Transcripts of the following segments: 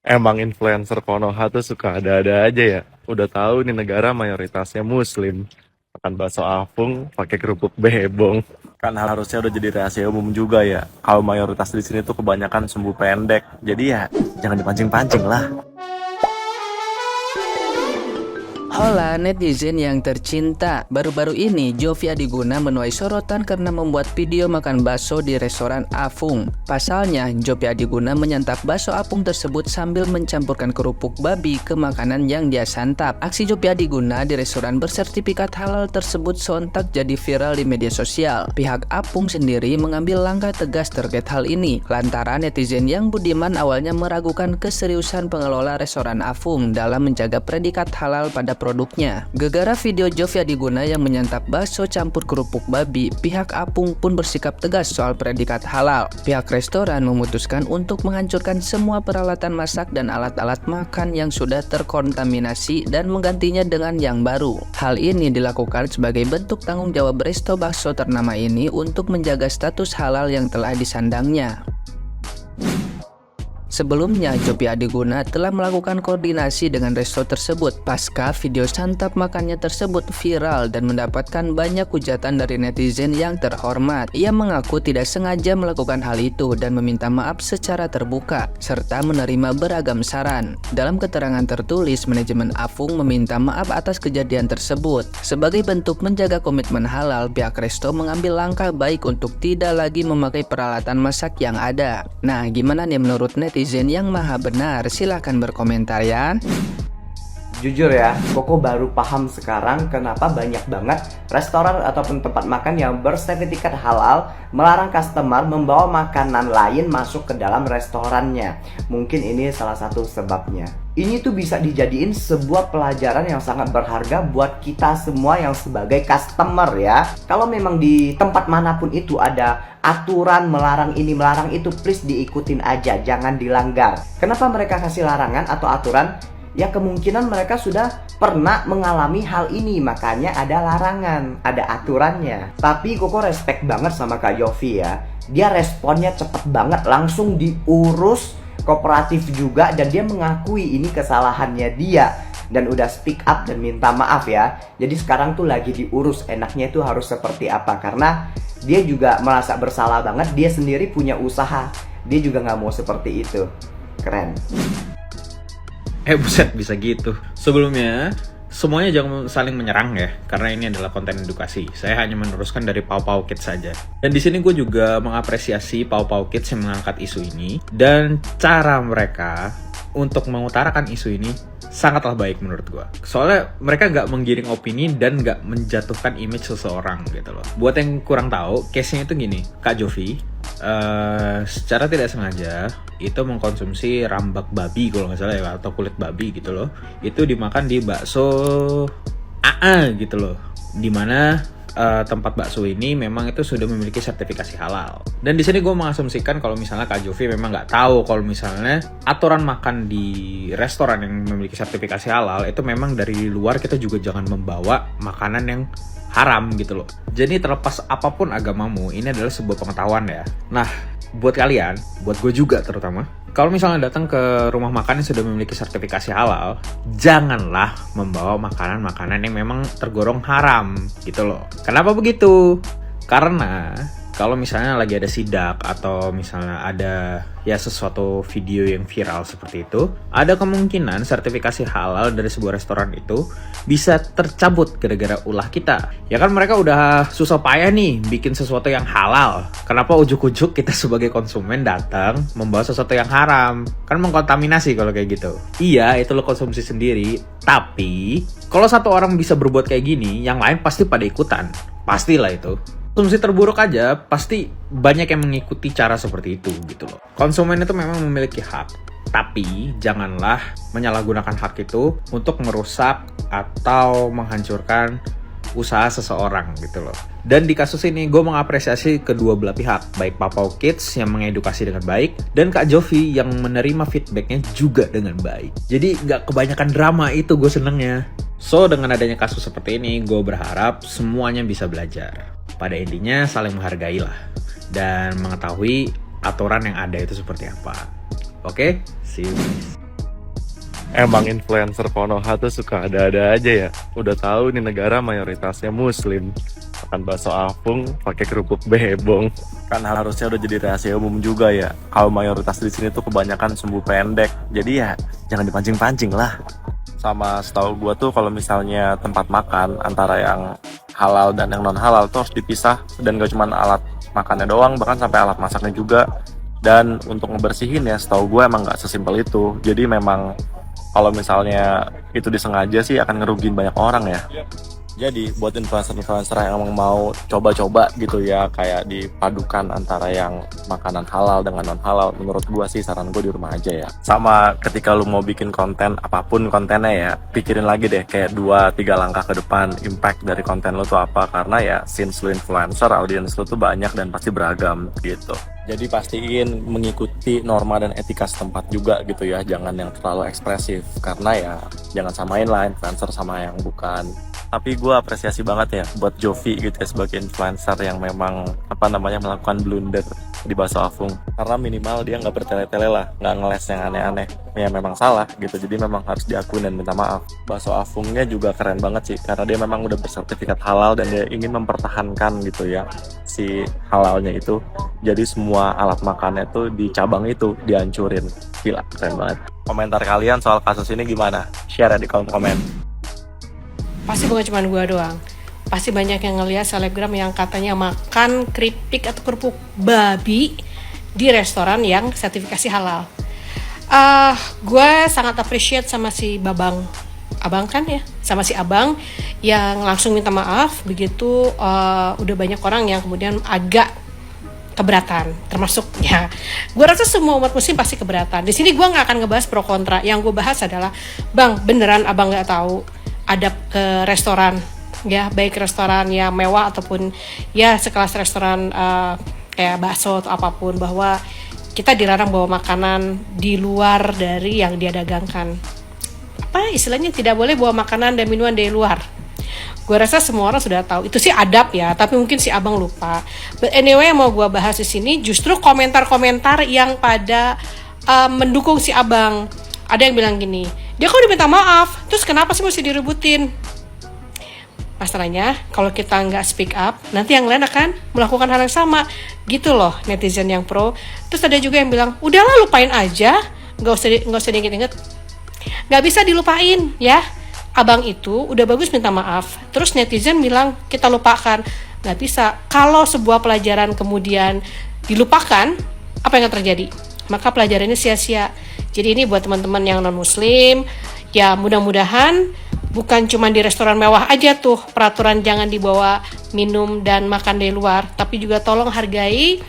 Emang influencer Konoha tuh suka ada-ada aja ya. Udah tahu nih negara mayoritasnya muslim. Makan bakso apung pakai kerupuk behebong. Kan harusnya udah jadi rahasia umum juga ya. Kalau mayoritas di sini tuh kebanyakan sumbu pendek. Jadi ya jangan dipancing-pancing lah. Hola netizen yang tercinta, baru-baru ini Jovi Adiguna menuai sorotan karena membuat video makan bakso di restoran Afung. Pasalnya, Jovi Adiguna menyantap bakso apung tersebut sambil mencampurkan kerupuk babi ke makanan yang dia santap. Aksi Jovi Adiguna di restoran bersertifikat halal tersebut sontak jadi viral di media sosial. Pihak Apung sendiri mengambil langkah tegas terkait hal ini, lantaran netizen yang budiman awalnya meragukan keseriusan pengelola restoran Afung dalam menjaga predikat halal pada produknya. Gegara video Jovi Adiguna yang menyantap bakso campur kerupuk babi, pihak Apung pun bersikap tegas soal predikat halal. Pihak restoran memutuskan untuk menghancurkan semua peralatan masak dan alat-alat makan yang sudah terkontaminasi dan menggantinya dengan yang baru. Hal ini dilakukan sebagai bentuk tanggung jawab resto bakso ternama ini untuk menjaga status halal yang telah disandangnya. Sebelumnya, Jovi Adiguna telah melakukan koordinasi dengan resto tersebut pasca video santap makannya tersebut viral dan mendapatkan banyak hujatan dari netizen yang terhormat. Ia mengaku tidak sengaja melakukan hal itu dan meminta maaf secara terbuka, serta menerima beragam saran. Dalam keterangan tertulis, manajemen Afung meminta maaf atas kejadian tersebut. Sebagai bentuk menjaga komitmen halal, pihak resto mengambil langkah baik untuk tidak lagi memakai peralatan masak yang ada. Nah, gimana nih menurut netizen yang maha benar? Silahkan berkomentar ya. Jujur ya, Koko baru paham sekarang kenapa banyak banget restoran ataupun tempat makan yang bersertifikat halal melarang customer membawa makanan lain masuk ke dalam restorannya. Mungkin ini salah satu sebabnya. Ini tuh bisa dijadiin sebuah pelajaran yang sangat berharga buat kita semua yang sebagai customer ya. Kalau memang di tempat manapun itu ada aturan melarang ini melarang itu, please diikutin aja, jangan dilanggar. Kenapa mereka kasih larangan atau aturan? Ya kemungkinan mereka sudah pernah mengalami hal ini, makanya ada larangan, ada aturannya. Tapi Koko respect banget sama Kak Yofi ya. Dia responnya cepet banget, langsung diurus, kooperatif juga, dan dia mengakui ini kesalahannya dia. Dan udah speak up dan minta maaf ya. Jadi sekarang tuh lagi diurus, enaknya itu harus seperti apa. Karena dia juga merasa bersalah banget, dia sendiri punya usaha. Dia juga gak mau seperti itu. Keren. Buset, bisa gitu. Sebelumnya, semuanya jangan saling menyerang ya, karena ini adalah konten edukasi. Saya hanya meneruskan dari Pau Pau Kids saja. Dan di sini gue juga mengapresiasi Pau Pau Kids yang mengangkat isu ini, dan cara mereka untuk mengutarakan isu ini sangatlah baik menurut gue. Soalnya mereka nggak menggiring opini dan nggak menjatuhkan image seseorang gitu loh. Buat yang kurang tahu, case-nya itu gini, Kak Jovi secara tidak sengaja itu mengkonsumsi rambak babi kalau nggak salah ya, atau kulit babi gitu loh. Itu dimakan di bakso AA gitu loh, dimana tempat bakso ini memang itu sudah memiliki sertifikasi halal. Dan di sini gue mengasumsikan kalau misalnya Kak Jovi memang nggak tahu kalau misalnya aturan makan di restoran yang memiliki sertifikasi halal itu memang dari luar kita juga jangan membawa makanan yang haram gitu loh. Jadi terlepas apapun agamamu, ini adalah sebuah pengetahuan ya. Nah, buat kalian, buat gue juga terutama, kalau misalnya datang ke rumah makan yang sudah memiliki sertifikasi halal, janganlah membawa makanan-makanan yang memang tergolong haram gitu loh. Kenapa begitu? Karena kalau misalnya lagi ada sidak atau misalnya ada ya sesuatu video yang viral seperti itu, ada kemungkinan sertifikasi halal dari sebuah restoran itu bisa tercabut gara-gara ulah kita. Ya kan mereka udah susah payah nih bikin sesuatu yang halal. Kenapa ujuk-ujuk kita sebagai konsumen datang membawa sesuatu yang haram? Kan mengkontaminasi kalau kayak gitu. Iya, itu lo konsumsi sendiri. Tapi kalau satu orang bisa berbuat kayak gini, yang lain pasti pada ikutan. Pastilah itu. Konsumsi terburuk aja pasti banyak yang mengikuti cara seperti itu gitu loh. Konsumen itu memang memiliki hak, tapi janganlah menyalahgunakan hak itu untuk merusak atau menghancurkan usaha seseorang gitu loh. Dan di kasus ini gue mengapresiasi kedua belah pihak, baik Papau Kids yang mengedukasi dengan baik dan Kak Jovi yang menerima feedbacknya juga dengan baik. Jadi gak kebanyakan drama, itu gue senengnya. So dengan adanya kasus seperti ini, gue berharap semuanya bisa belajar. Pada intinya saling menghargai lah dan mengetahui aturan yang ada itu seperti apa. Oke, see you guys. Emang influencer Konoha tuh suka ada-ada aja ya. Udah tahu nih negara mayoritasnya muslim. Makan bakso apung pakai kerupuk behebong. Kan harusnya udah jadi rahasia umum juga ya. Kalau mayoritas di sini tuh kebanyakan sumbu pendek. Jadi ya jangan dipancing-pancing lah. Sama setahu gua tuh kalau misalnya tempat makan antara yang halal dan yang non halal tuh harus dipisah, dan gak cuma alat makannya doang, bahkan sampai alat masaknya juga. Dan untuk ngebersihin ya setahu gue emang nggak sesimpel itu. Jadi memang kalau misalnya itu disengaja sih akan ngerugiin banyak orang ya. Jadi buat influencer-influencer yang emang mau coba-coba gitu ya, kayak dipadukan antara yang makanan halal dengan non halal, menurut gua sih saran gue di rumah aja ya. Sama ketika lu mau bikin konten, apapun kontennya ya, pikirin lagi deh kayak 2-3 langkah ke depan impact dari konten lu tuh apa. Karena ya since lu influencer, audiens lu tuh banyak dan pasti beragam gitu. Jadi pastiin mengikuti norma dan etika setempat juga gitu ya, jangan yang terlalu ekspresif. Karena ya jangan samain lah influencer sama yang bukan. Tapi gue apresiasi banget ya buat Jovi gitu ya, sebagai influencer yang memang melakukan blunder di bakso afung. Karena minimal dia nggak bertele-tele lah, nggak ngeles yang aneh-aneh. Ya memang salah gitu, jadi memang harus diakui dan minta maaf. Bakso afungnya juga keren banget sih, karena dia memang udah bersertifikat halal dan dia ingin mempertahankan gitu ya si halalnya itu. Jadi semua alat makannya tuh di cabang itu dihancurin. Gila, keren banget. Komentar kalian soal kasus ini gimana? Share ya di kolom komen. Pasti bukan cuma gue doang. Pasti banyak yang ngelihat selebgram yang katanya makan keripik atau kerupuk babi di restoran yang sertifikasi halal. Gue sangat appreciate sama si Babang, abang kan ya, sama si abang yang langsung minta maaf. Begitu udah banyak orang yang kemudian agak keberatan, termasuk ya. Gue rasa semua umat muslim pasti keberatan. Di sini gue nggak akan ngebahas pro kontra. Yang gue bahas adalah, bang, beneran abang nggak tahu adab ke restoran ya, baik restoran yang mewah ataupun ya sekelas restoran kayak bakso atau apapun, bahwa kita dilarang bawa makanan di luar dari yang dia dagangkan. Apa istilahnya, tidak boleh bawa makanan dan minuman dari luar. Gue rasa semua orang sudah tahu itu sih adab ya, tapi mungkin si abang lupa. But anyway, yang mau gue bahas di sini justru komentar-komentar yang pada mendukung si abang. Ada yang bilang gini, dia kok udah minta maaf, terus kenapa sih mesti direbutin? Masalahnya, kalau kita nggak speak up, nanti yang lain akan melakukan hal yang sama. Gitu loh, netizen yang pro. Terus ada juga yang bilang, udahlah lupain aja, nggak usah diinget-inget. Nggak bisa dilupain ya. Abang itu udah bagus minta maaf. Terus netizen bilang, kita lupakan. Nggak bisa. Kalau sebuah pelajaran kemudian dilupakan, apa yang akan terjadi? Maka pelajarannya sia-sia. Jadi ini buat teman-teman yang non-muslim, ya mudah-mudahan bukan cuma di restoran mewah aja tuh peraturan jangan dibawa minum dan makan dari luar, tapi juga tolong hargai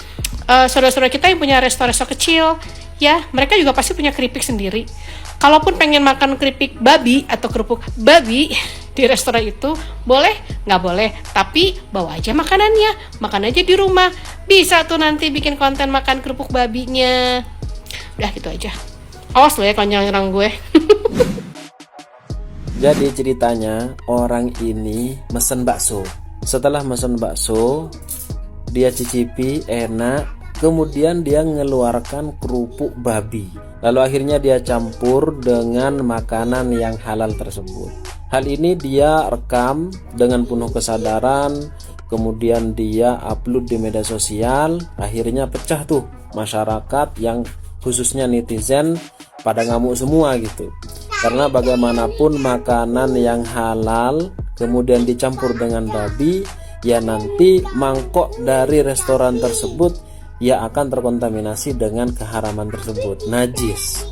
saudara-saudara kita yang punya restoran kecil, ya mereka juga pasti punya keripik sendiri. Kalaupun pengen makan keripik babi atau kerupuk babi di restoran itu, boleh? Nggak boleh, tapi bawa aja makanannya, makan aja di rumah. Bisa tuh nanti bikin konten makan kerupuk babinya. Udah gitu aja. Awas lo ya kalau nyerang gue. Jadi ceritanya orang ini mesen bakso. Setelah mesen bakso, dia cicipi enak, kemudian dia ngeluarkan kerupuk babi. Lalu akhirnya dia campur dengan makanan yang halal tersebut. Hal ini dia rekam dengan penuh kesadaran, kemudian dia upload di media sosial. Akhirnya pecah tuh masyarakat yang khususnya netizen pada ngamuk semua gitu. Karena bagaimanapun makanan yang halal kemudian dicampur dengan babi, ya nanti mangkok dari restoran tersebut ya akan terkontaminasi dengan keharaman tersebut, najis.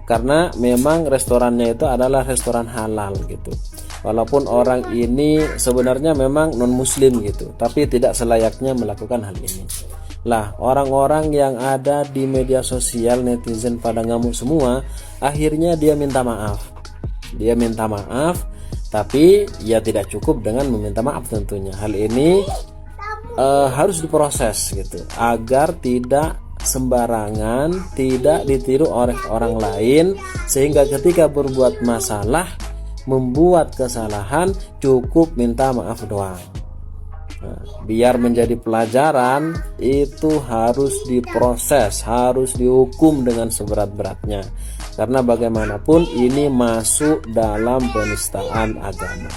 Karena memang restorannya itu adalah restoran halal gitu. Walaupun orang ini sebenarnya memang non muslim gitu, tapi tidak selayaknya melakukan hal ini. Lah, orang-orang yang ada di media sosial, netizen pada ngamuk semua, akhirnya dia minta maaf. Dia minta maaf, tapi ya tidak cukup dengan meminta maaf tentunya. Hal ini harus diproses gitu, agar tidak sembarangan, tidak ditiru oleh orang lain, sehingga ketika berbuat masalah, membuat kesalahan, cukup minta maaf doang. Nah, biar menjadi pelajaran, itu harus diproses, harus dihukum dengan seberat-beratnya. karena bagaimanapun ini masuk dalam penistaan agama.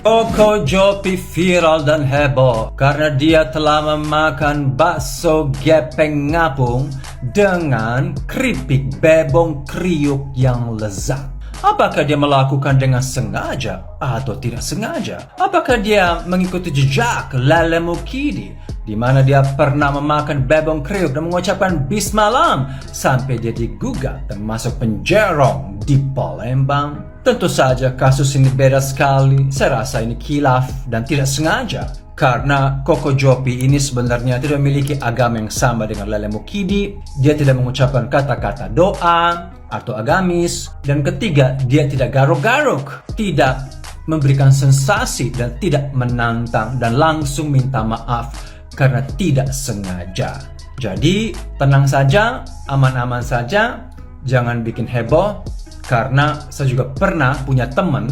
Koko Jopi viral dan heboh karena dia telah memakan bakso gepeng ngapung dengan keripik bebong kriuk yang lezat. Apakah dia melakukan dengan sengaja atau tidak sengaja? Apakah dia mengikuti jejak Lele Mukidi, di mana dia pernah memakan bebong kriuk dan mengucapkan bismalam sampai dia digugat dan masuk penjara di Palembang? Tentu saja kasus ini beda sekali. Saya rasa ini khilaf dan tidak sengaja. Karena Koko Jopi ini sebenarnya tidak memiliki agama yang sama dengan Lele Mukidi. Dia tidak mengucapkan kata-kata doa atau agamis. Dan ketiga, dia tidak garuk-garuk, tidak memberikan sensasi dan tidak menantang dan langsung minta maaf karena tidak sengaja. Jadi tenang saja, aman-aman saja, jangan bikin heboh. Karena saya juga pernah punya teman,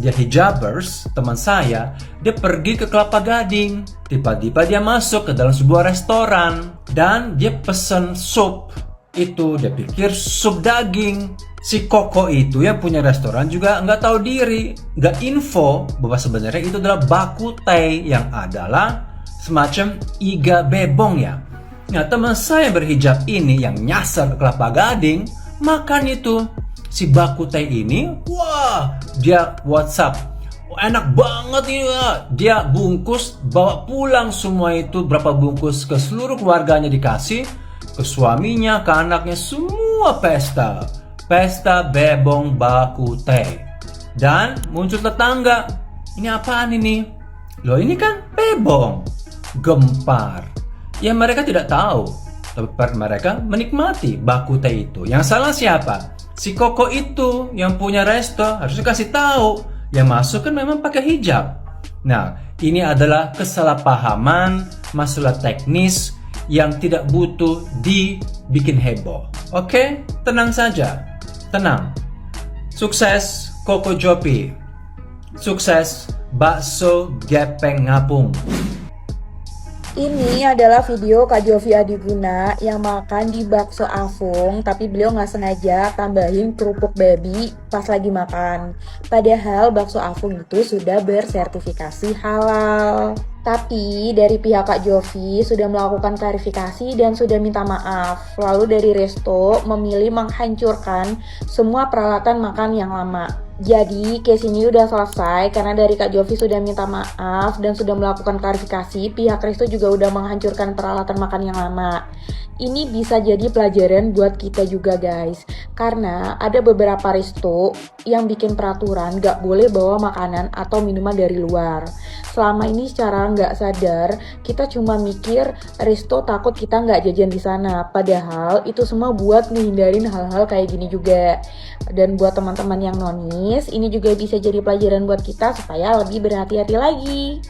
dia hijabers, teman saya, dia pergi ke Kelapa Gading. Tiba-tiba dia masuk ke dalam sebuah restoran dan dia pesen sup. Itu dia pikir sup daging. Si Koko itu yang punya restoran juga nggak tahu diri, nggak info bahwa sebenarnya itu adalah bakute yang adalah semacam iga bebong ya. Nah, teman saya berhijab ini yang nyasar ke Kelapa Gading makan itu. Si bakute ini, wah, dia WhatsApp, enak banget ini ya. Dia bungkus, bawa pulang semua itu, berapa bungkus ke seluruh keluarganya dikasih, ke suaminya, ke anaknya, semua pesta. Pesta bebong bakute. Dan muncul tetangga, ini apaan ini? Loh ini kan bebong, gempar. Ya mereka tidak tahu, tapi mereka menikmati bakute itu. Yang salah siapa? Si Koko itu yang punya resto harusnya kasih tahu. Yang masuk kan memang pakai hijab. Nah, ini adalah kesalahpahaman, masalah teknis yang tidak butuh dibikin heboh. Oke? Tenang saja. Tenang. Sukses Koko Jopi. Sukses bakso gepeng ngapung. Ini adalah video Kak Jovi Adiguna yang makan di bakso Afung, tapi beliau nggak sengaja tambahin kerupuk babi pas lagi makan. Padahal bakso Afung itu sudah bersertifikasi halal. Tapi dari pihak Kak Jovi sudah melakukan klarifikasi dan sudah minta maaf. Lalu dari resto memilih menghancurkan semua peralatan makan yang lama. Jadi case ini udah selesai karena dari Kak Jovi sudah minta maaf dan sudah melakukan klarifikasi. Pihak resto juga udah menghancurkan peralatan makan yang lama. Ini bisa jadi pelajaran buat kita juga guys. Karena ada beberapa resto yang bikin peraturan gak boleh bawa makanan atau minuman dari luar. Selama ini secara nggak sadar kita cuma mikir resto takut kita nggak jajan di sana. Padahal itu semua buat ngehindarin hal-hal kayak gini juga. Dan buat teman-teman yang nonis, ini juga bisa jadi pelajaran buat kita supaya lebih berhati-hati lagi.